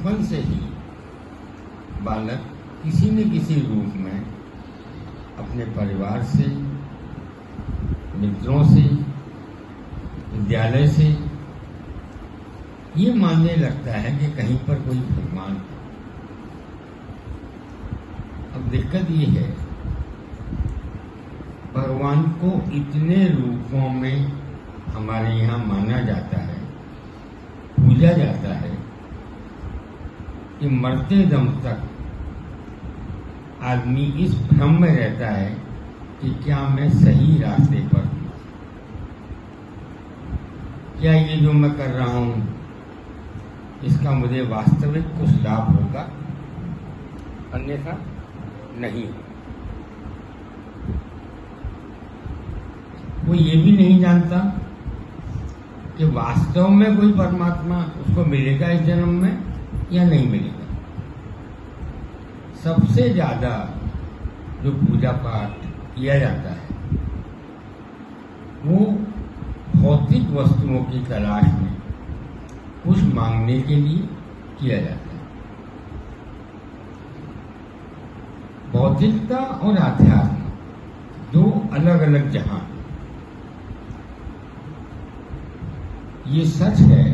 बचपन से ही बालक किसी न किसी रूप में अपने परिवार से, मित्रों से, विद्यालय से ये मानने लगता है कि कहीं पर कोई भगवान है। अब दिक्कत ये है, भगवान को इतने रूपों में हमारे यहाँ माना जाता है, पूजा जाता है कि मरते दम तक आदमी इस भ्रम में रहता है कि क्या मैं सही रास्ते पर हूँ, क्या ये जो मैं कर रहा हूँ इसका मुझे वास्तविक कुछ लाभ होगा, अन्यथा नहीं। वो ये भी नहीं जानता कि वास्तव में कोई परमात्मा उसको मिलेगा इस जन्म में या नहीं मिलेगा। सबसे ज्यादा जो पूजा पाठ किया जाता है वो भौतिक वस्तुओं की तलाश में कुछ मांगने के लिए किया जाता है। भौतिकता और आध्यात्म दो अलग अलग जहां। ये सच है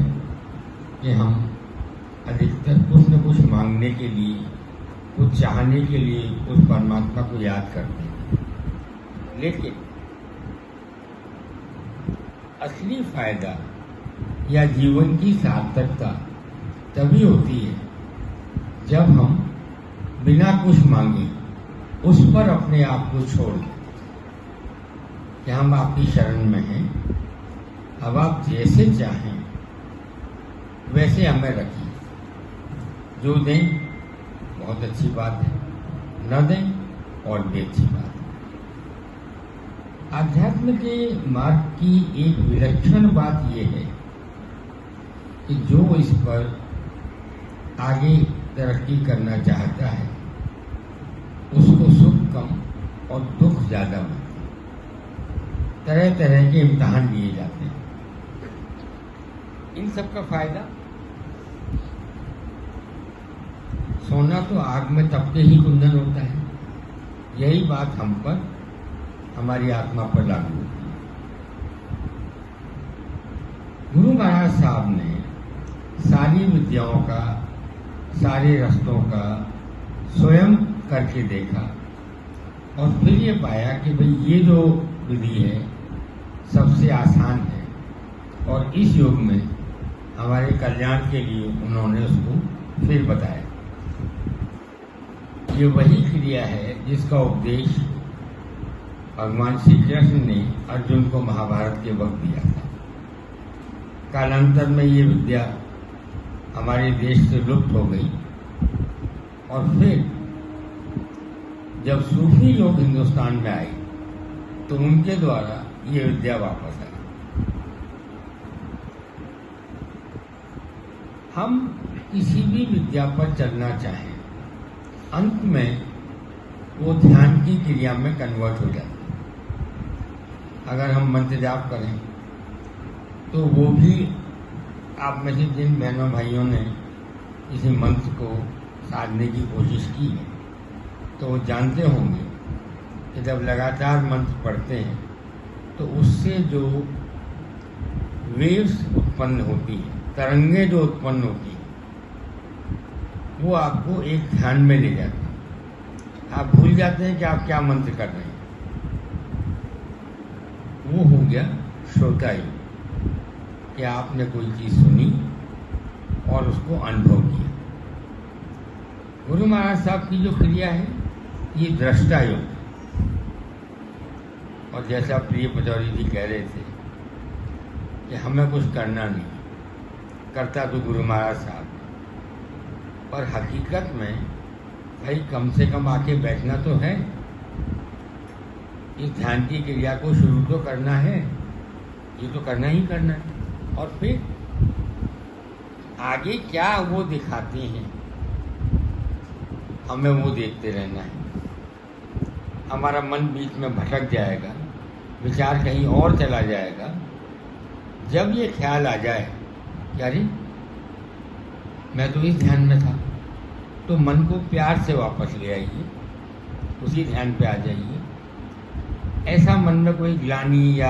कि हम अधिकतर कुछ न कुछ मांगने के लिए, कुछ चाहने के लिए उस परमात्मा को याद करते हैं, लेकिन असली फायदा या जीवन की सार्थकता तभी होती है जब हम बिना कुछ मांगे उस पर अपने आप को छोड़ दें कि हम आपकी शरण में हैं, अब आप जैसे चाहें वैसे हमें रखिए, जो दें बहुत अच्छी बात है, न दें और भी अच्छी बात है। आध्यात्म के मार्ग की एक विलक्षण बात यह है कि जो इस पर आगे तरक्की करना चाहता है उसको सुख कम और दुख ज्यादा मिलते हैं। तरह तरह के इम्तिहान लिए जाते हैं। इन सब का फायदा, सोना तो आग में तपते ही कुंदन होता है। यही बात हम पर, हमारी आत्मा पर लागू होती है। गुरु महाराज साहब ने सारी विद्याओं का, सारे रस्तों का स्वयं करके देखा और फिर ये पाया कि भाई ये जो विधि है सबसे आसान है और इस युग में हमारे कल्याण के लिए उन्होंने उसको फिर बताया। ये वही क्रिया है जिसका उपदेश भगवान श्री कृष्ण ने अर्जुन को महाभारत के वक्त दिया था। कालांतर में ये विद्या हमारे देश से लुप्त हो गई और फिर जब सूफी लोग हिंदुस्तान में आए तो उनके द्वारा ये विद्या वापस आई। हम किसी भी विद्या पर चलना चाहें, अंत में वो ध्यान की क्रिया में कन्वर्ट हो जाती है। अगर हम मंत्र जाप करें तो वो भी, आप में से जिन बहनों भाइयों ने किसी मंत्र को साधने की कोशिश की है तो वो जानते होंगे कि जब लगातार मंत्र पढ़ते हैं तो उससे जो वेव्स उत्पन्न होती है, तरंगें जो उत्पन्न होती है, वो आपको एक ध्यान में ले जाती है। आप भूल जाते हैं कि आप क्या मंत्र कर रहे हैं। वो हो गया श्रोता योग, कि आपने कोई चीज सुनी और उसको अनुभव किया। गुरु महाराज साहब की जो क्रिया है ये दृष्टा योग, और जैसा प्रिय पचौरी जी कह रहे थे कि हमें कुछ करना नहीं, करता तो गुरु महाराज साहब, पर हकीकत में भाई कम से कम आके बैठना तो है, इस ध्यान की क्रिया को शुरू तो करना है, ये तो करना ही करना है। और फिर आगे क्या वो दिखाते हैं हमें वो देखते रहना है। हमारा मन बीच में भटक जाएगा, विचार कहीं और चला जाएगा। जब ये ख्याल आ जाए कि अरे मैं तो इस ध्यान में था। तो मन को प्यार से वापस ले आइए, उसी ध्यान पे आ जाइए। ऐसा मन में कोई ग्लानि या